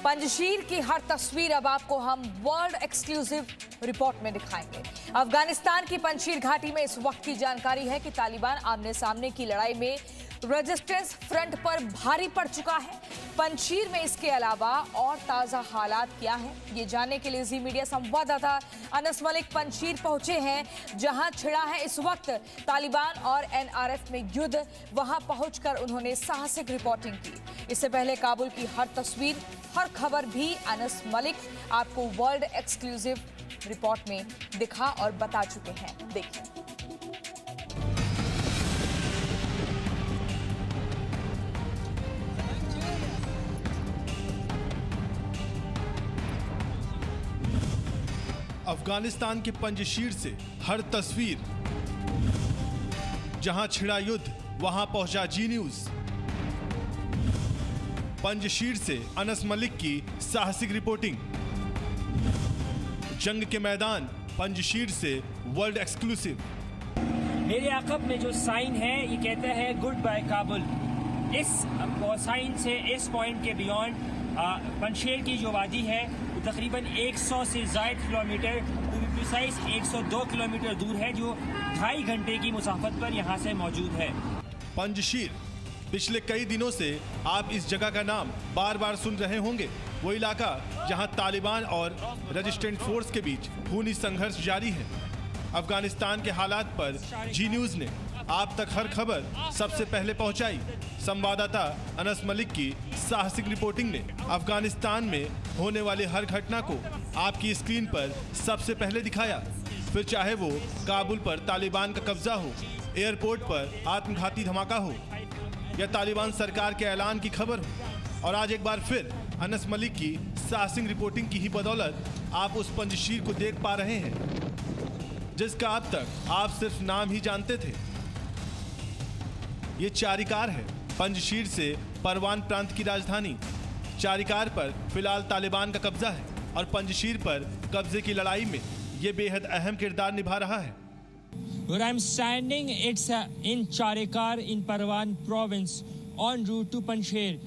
पंजशीर की हर तस्वीर अब आपको हम वर्ल्ड एक्सक्लूसिव रिपोर्ट में दिखाएंगे। अफगानिस्तान की पंजशीर घाटी में इस वक्त की जानकारी है कि तालिबान आमने सामने की लड़ाई में रेजिस्टेंस फ्रंट पर भारी पड़ चुका है। पंजशीर में इसके अलावा और ताजा हालात क्या है, ये जानने के लिए जी मीडिया संवाददाता अनस मलिक पंजशीर पहुंचे हैं, जहां छिड़ा है इस वक्त तालिबान और एनआरएफ में युद्ध। वहां पहुंचकर उन्होंने साहसिक रिपोर्टिंग की। इससे पहले काबुल की हर तस्वीर, हर खबर भी अनस मलिक आपको वर्ल्ड एक्सक्लूसिव रिपोर्ट में दिखा और बता चुके हैं। देखिए। अफगानिस्तान के पंजशीर से हर तस्वीर, जहां छिड़ा युद्ध वहां पहुंचा जी न्यूज। पंजशीर से अनस मलिक की साहसिक रिपोर्टिंग। जंग के मैदान पंजशीर से वर्ल्ड एक्सक्लूसिव। मेरे अक़ब में जो साइन है ये कहता है गुड बाय काबुल। इस साइन से इस पॉइंट के बियॉन्ड पंजशीर की जो वादी है वो तकरीबन 100 से ज़ायद किलोमीटर, टू बी प्रिसाइज 102 किलोमीटर दूर है, जो 2.5 घंटे की मुसाफत पर यहाँ से मौजूद है। पंजशीर, पिछले कई दिनों से आप इस जगह का नाम बार बार सुन रहे होंगे। वो इलाका जहां तालिबान और रेजिस्टेंट फोर्स के बीच खूनी संघर्ष जारी है। अफगानिस्तान के हालात पर जी न्यूज ने आप तक हर खबर सबसे पहले पहुंचाई। संवाददाता अनस मलिक की साहसिक रिपोर्टिंग ने अफगानिस्तान में होने वाली हर घटना को आपकी स्क्रीन पर सबसे पहले दिखाया। फिर चाहे वो काबुल पर तालिबान का कब्जा हो, एयरपोर्ट पर आत्मघाती धमाका हो या तालिबान सरकार के ऐलान की खबर हो। और आज एक बार फिर अनस मलिक की साहसिक रिपोर्टिंग की ही बदौलत आप उस पंजशीर को देख पा रहे हैं, जिसका अब तक आप सिर्फ नाम ही जानते थे। ये चारिकार है, पंजशीर से परवान प्रांत की राजधानी। चारिकार पर फिलहाल तालिबान का कब्जा है और पंजशीर पर कब्जे की लड़ाई में ये बेहद अहम किरदार निभा रहा है। Where I'm standing, it's in Charikar in Parwan province en route to Panjshir.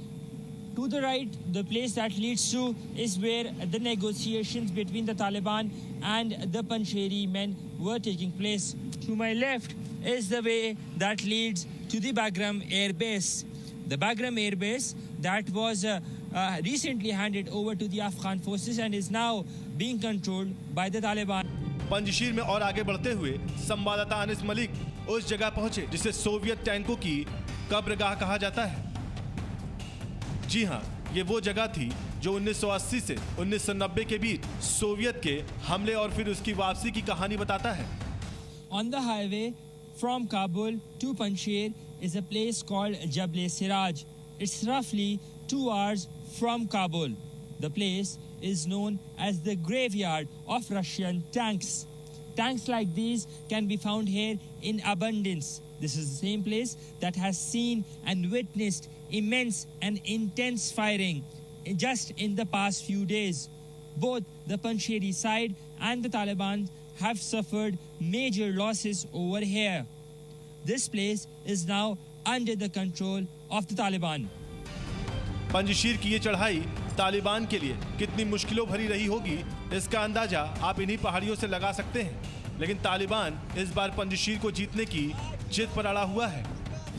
To the right, the place that leads to is where the negotiations between the Taliban and the Panjshiri men were taking place. To my left is the way that leads to the Bagram Air Base. The Bagram Air Base that was recently handed over to the Afghan forces and is now being controlled by the Taliban. Panjshir में और आगे बढ़ते हुए संवाददाता अनस मलिक उस जगह पहुंचे जिसे सोवियत टैंकों की कब्रगाह कहा जाता है। जी हां, ये वो जगह थी जो 1980 से 1990 के बीच सोवियत के हमले और फिर उसकी वापसी की कहानी बताता है। On the highway from Kabul to Panjshir is a place called Jabal Siraj. It's roughly 2 hours from Kabul. The place is known as the graveyard of Russian tanks. Tanks like these can be found here in abundance. This is the same place that has seen and witnessed immense and intense firing just in the past few days. Both the Panjshiri side and the Taliban have suffered major losses over here. This place is now under the control of the Taliban. Panjshir की ये चढ़ाई तालिबान के लिए कितनी मुश्किलों भरी रही होगी, इसका अंदाजा आप इन्हीं पहाड़ियों से लगा सकते हैं। लेकिन तालिबान इस बार पंजशीर को जीतने की जिद पर अड़ा हुआ है।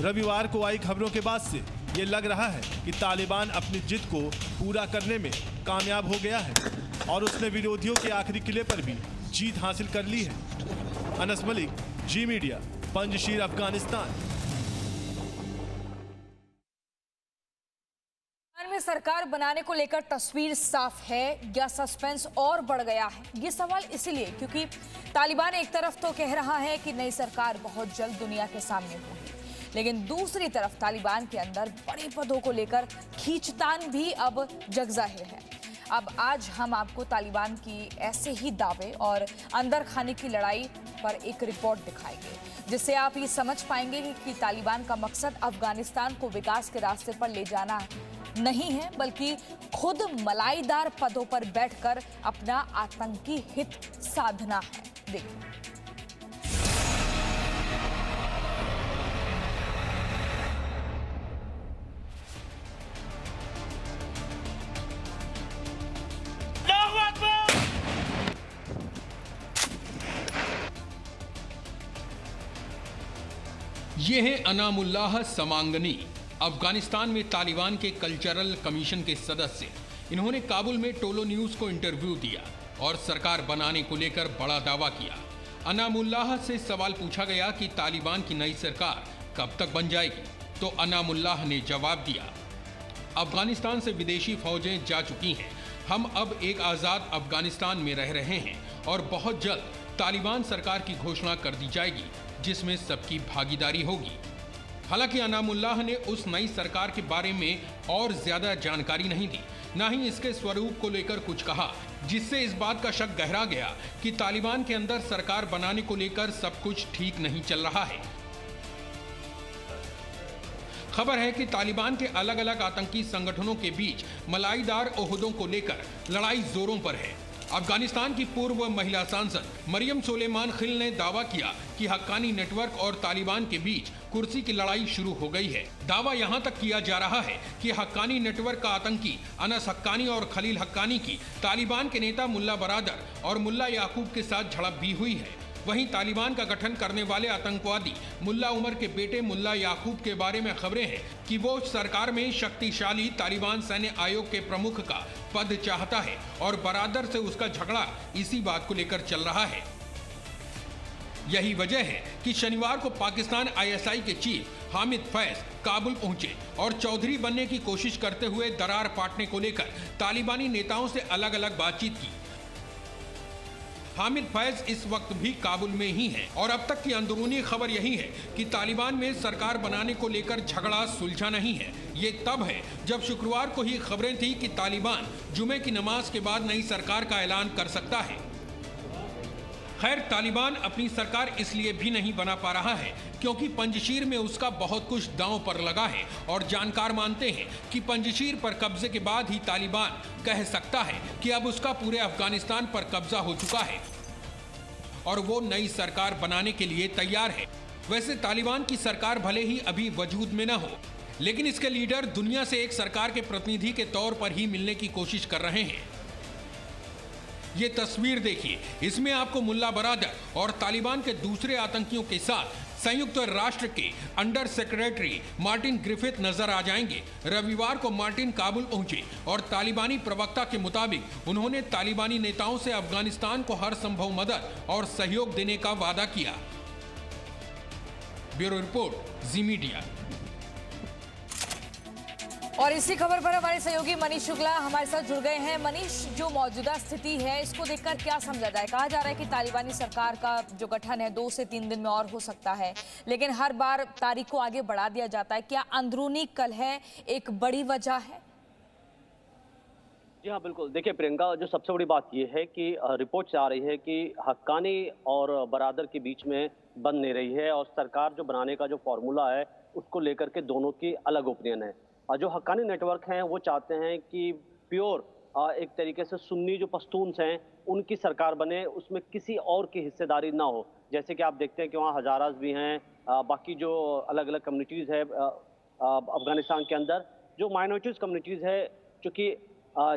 रविवार को आई खबरों के बाद से ये लग रहा है कि तालिबान अपनी जिद को पूरा करने में कामयाब हो गया है और उसने विरोधियों के आखिरी किले पर भी जीत हासिल कर ली है। अनस मलिक, जी मीडिया, पंजशीर, अफगानिस्तान। में सरकार बनाने को लेकर तस्वीर साफ है या सस्पेंस और बढ़ गया है? ये सवाल इसलिए क्योंकि तालिबान एक तरफ तो कह रहा है कि नई सरकार बहुत जल्द दुनिया के सामने होगी, लेकिन दूसरी तरफ तालिबान के अंदर बड़े पदों को लेकर खींचतान भी अब जग जाहिर है। अब आज हम आपको तालिबान की ऐसे ही दावे और अंदर खाने की लड़ाई पर एक रिपोर्ट दिखाएंगे, जिससे आप ये समझ पाएंगे कि तालिबान का मकसद अफगानिस्तान को विकास के रास्ते पर ले जाना नहीं है, बल्कि खुद मलाईदार पदों पर बैठकर अपना आतंकी हित साधना है। देखिए, ये है अनामुल्लाह समांगनी, अफगानिस्तान में तालिबान के कल्चरल कमीशन के सदस्य। इन्होंने काबुल में टोलो न्यूज को इंटरव्यू दिया और सरकार बनाने को लेकर बड़ा दावा किया। अनामुल्लाह से सवाल पूछा गया कि तालिबान की नई सरकार कब तक बन जाएगी, तो अनामुल्लाह ने जवाब दिया, अफगानिस्तान से विदेशी फौजें जा चुकी हैं, हम अब एक आज़ाद अफगानिस्तान में रह रहे हैं और बहुत जल्द तालिबान सरकार की घोषणा कर दी जाएगी जिसमें सबकी भागीदारी होगी। हालांकि अनामुल्लाह ने उस नई सरकार के बारे में और ज्यादा जानकारी नहीं दी, न ही इसके स्वरूप को लेकर कुछ कहा, जिससे इस बात का शक गहरा गया कि तालिबान के अंदर सरकार बनाने को लेकर सब कुछ ठीक नहीं चल रहा है। खबर है कि तालिबान के अलग अलग आतंकी संगठनों के बीच मलाईदार ओहदों को लेकर लड़ाई जोरों पर है। अफगानिस्तान की पूर्व महिला सांसद मरियम सुलेमान खिल ने दावा किया कि हक्कानी नेटवर्क और तालिबान के बीच कुर्सी की लड़ाई शुरू हो गई है। दावा यहां तक किया जा रहा है कि हक्कानी नेटवर्क का आतंकी अनस हक्कानी और खलील हक्कानी की तालिबान के नेता मुल्ला बरादर और मुल्ला याकूब के साथ झड़प भी हुई है। वहीं तालिबान का गठन करने वाले आतंकवादी मुल्ला उमर के बेटे मुल्ला याकूब के बारे में खबरें हैं कि वो सरकार में शक्तिशाली तालिबान सैन्य आयोग के प्रमुख का पद चाहता है और बरादर से उसका झगड़ा इसी बात को लेकर चल रहा है। यही वजह है कि शनिवार को पाकिस्तान ISI के चीफ हामिद फैज काबुल पहुंचे और चौधरी बनने की कोशिश करते हुए दरार पाटने को लेकर तालिबानी नेताओं से अलग अलग बातचीत की। हामिद फैज इस वक्त भी काबुल में ही हैं और अब तक की अंदरूनी खबर यही है कि तालिबान में सरकार बनाने को लेकर झगड़ा सुलझा नहीं है। ये तब है जब शुक्रवार को ही खबरें थी कि तालिबान जुमे की नमाज के बाद नई सरकार का ऐलान कर सकता है। खैर, तालिबान अपनी सरकार इसलिए भी नहीं बना पा रहा है क्योंकि पंजशीर में उसका बहुत कुछ दांव पर लगा है और जानकार मानते हैं कि पंजशीर पर कब्जे के बाद ही तालिबान कह सकता है कि अब उसका पूरे अफगानिस्तान पर कब्जा हो चुका है और वो नई सरकार बनाने के लिए तैयार है। वैसे तालिबान की सरकार भले ही अभी वजूद में न हो, लेकिन इसके लीडर दुनिया से एक सरकार के प्रतिनिधि के तौर पर ही मिलने की कोशिश कर रहे हैं। ये तस्वीर देखिए, इसमें आपको मुल्ला बरादर और तालिबान के दूसरे आतंकियों के साथ संयुक्त राष्ट्र के अंडर सेक्रेटरी मार्टिन ग्रिफिथ नजर आ जाएंगे। रविवार को मार्टिन काबुल पहुंचे और तालिबानी प्रवक्ता के मुताबिक उन्होंने तालिबानी नेताओं से अफगानिस्तान को हर संभव मदद और सहयोग देने का वादा किया। ब्यूरो रिपोर्ट, जी मीडिया। और इसी खबर पर हमारे सहयोगी मनीष शुक्ला हमारे साथ जुड़ गए हैं। मनीष, जो मौजूदा स्थिति है इसको देखकर क्या समझा जाए? कहा जा रहा है कि तालिबानी सरकार का जो गठन है 2 से 3 दिन में और हो सकता है, लेकिन हर बार तारीख को आगे बढ़ा दिया जाता है। क्या अंदरूनी कलह एक बड़ी वजह है? जी हाँ, बिल्कुल। देखिए प्रियंका, जो सबसे बड़ी बात यह है कि रिपोर्ट आ रही है कि हक्कानी और बरादर के बीच में बन नहीं रही है और सरकार जो बनाने का जो फॉर्मूला है उसको लेकर के दोनों की अलग ओपिनियन है। जो हक्कानी नेटवर्क हैं वो चाहते हैं कि प्योर एक तरीके से सुन्नी जो पश्तून्स हैं उनकी सरकार बने, उसमें किसी और की हिस्सेदारी ना हो। जैसे कि आप देखते हैं कि वहाँ हजारास भी हैं, बाकी जो अलग अलग कम्युनिटीज़ है अफगानिस्तान के अंदर, जो माइनॉरिटीज़ कम्युनिटीज़ है, चूँकि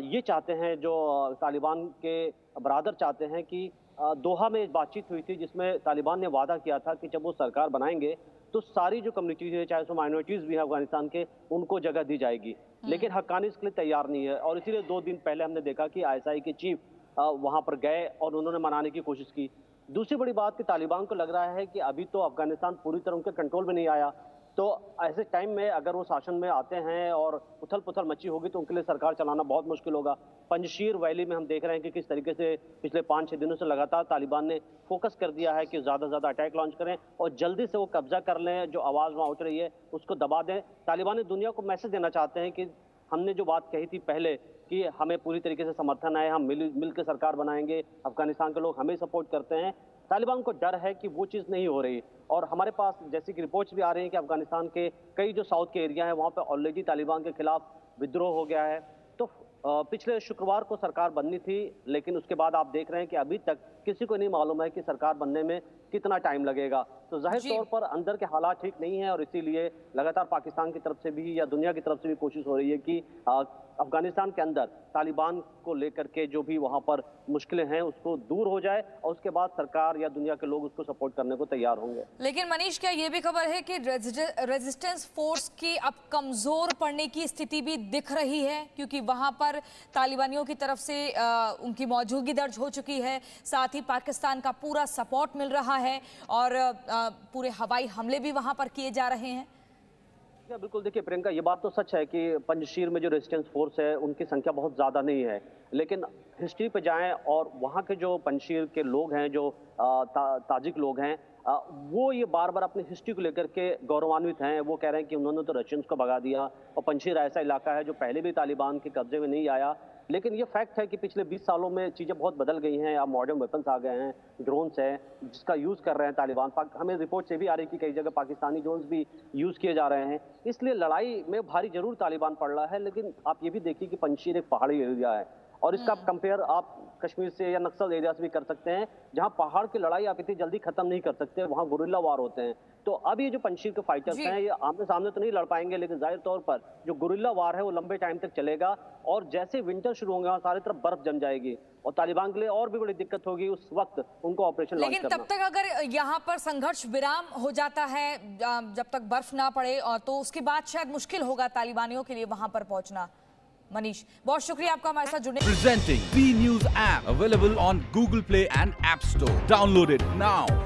ये चाहते हैं, जो तालिबान के बरादर चाहते हैं कि दोहा में बातचीत हुई थी जिसमें तालिबान ने वादा किया था कि जब वो सरकार बनाएंगे तो सारी जो कम्युनिटीज है, चाहे वो माइनॉरिटीज भी है अफगानिस्तान के, उनको जगह दी जाएगी। लेकिन हक्कानी इसके लिए तैयार नहीं है और इसीलिए 2 दिन पहले हमने देखा कि ISI के चीफ वहां पर गए और उन्होंने मनाने की कोशिश की। दूसरी बड़ी बात कि तालिबान को लग रहा है कि अभी तो अफगानिस्तान पूरी तरह उनके कंट्रोल में नहीं आया तो ऐसे टाइम में अगर वो शासन में आते हैं और उथल पुथल मची होगी तो उनके लिए सरकार चलाना बहुत मुश्किल होगा। पंजशीर वैली में हम देख रहे हैं कि किस तरीके से पिछले 5-6 दिनों से लगातार तालिबान ने फोकस कर दिया है कि ज़्यादा से ज़्यादा अटैक लॉन्च करें और जल्दी से वो कब्जा कर लें, जो आवाज़ वहाँ उठ रही है उसको दबा दें। तालिबान ने दुनिया को मैसेज देना चाहते हैं कि हमने जो बात कही थी पहले कि हमें पूरी तरीके से समर्थन है, हम मिल के सरकार बनाएंगे, अफगानिस्तान के लोग हमें सपोर्ट करते हैं। तालिबान को डर है कि वो चीज़ नहीं हो रही और हमारे पास जैसे कि रिपोर्ट्स भी आ रही हैं कि अफगानिस्तान के कई जो साउथ के एरिया हैं वहाँ पे ऑलरेडी तालिबान के खिलाफ विद्रोह हो गया है। तो पिछले शुक्रवार को सरकार बननी थी, लेकिन उसके बाद आप देख रहे हैं कि अभी तक किसी को नहीं मालूम है कि सरकार बनने में कितना टाइम लगेगा। तो जाहिर तौर पर अंदर के हालात ठीक नहीं है और इसीलिए लगातार पाकिस्तान की तरफ से भी या दुनिया की तरफ से भी कोशिश हो रही है कि अफगानिस्तान के अंदर तालिबान को लेकर के जो भी वहां पर मुश्किलें हैं उसको दूर हो जाए और उसके बाद सरकार या दुनिया के लोग उसको सपोर्ट करने को तैयार होंगे। लेकिन मनीष, क्या ये भी खबर है कि रेजिस्टेंस फोर्स की अब कमजोर पड़ने की स्थिति भी दिख रही है, क्योंकि वहां पर तालिबानियों की तरफ से उनकी मौजूदगी दर्ज हो चुकी है, साथ ही पाकिस्तान का पूरा सपोर्ट मिल रहा है और पूरे हवाई हमले भी वहां पर किए जा रहे हैं? बिल्कुल, देखिए प्रियंका, ये बात तो सच है कि पंजशीर में जो रेजिस्टेंस फोर्स है उनकी संख्या बहुत ज़्यादा नहीं है, लेकिन हिस्ट्री पे जाएं और वहाँ के जो पंजशीर के लोग हैं, जो ताजिक लोग हैं, वो ये बार बार अपनी हिस्ट्री को लेकर के गौरवान्वित हैं। वो कह रहे हैं कि उन्होंने तो रशियंस को भगा दिया और पंजशीर ऐसा इलाका है जो पहले भी तालिबान के कब्जे में नहीं आया। लेकिन ये फैक्ट है कि पिछले 20 सालों में चीज़ें बहुत बदल गई हैं। अब मॉडर्न वेपन्स आ गए हैं, ड्रोन्स हैं जिसका यूज़ कर रहे हैं तालिबान। हमें रिपोर्ट से भी आ रही है कि कई जगह पाकिस्तानी ड्रोन्स भी यूज़ किए जा रहे हैं। इसलिए लड़ाई में भारी जरूर तालिबान पड़ रहा है, लेकिन आप ये भी देखिए कि पंजशीर एक पहाड़ी एरिया है और इसका कंपेयर आप कश्मीर से या नक्सल एरिया से भी कर सकते हैं, जहां पहाड़ की लड़ाई आप इतनी जल्दी खत्म नहीं कर सकते, वहां गुरिल्ला वार होते हैं। तो अब ये जो पंजशीर के फाइटर्स हैं ये आमने सामने तो नहीं लड़ पाएंगे, लेकिन जाहिर तौर पर जो गुरिल्ला वार है वो लंबे टाइम तक चलेगा और जैसे विंटर शुरू होंगे वहां सारी तरफ बर्फ जम जाएगी और तालिबान के लिए और भी बड़ी दिक्कत होगी उस वक्त उनको ऑपरेशन लॉन्च करना। लेकिन तब तक अगर यहाँ पर संघर्ष विराम हो जाता है, जब तक बर्फ ना पड़े, तो उसके बाद शायद मुश्किल होगा तालिबानियों के लिए वहां पर पहुंचना। मनीष, बहुत शुक्रिया आपका हमारे साथ जुड़ने। Presenting B News app available on Google Play and App Store. Download it now.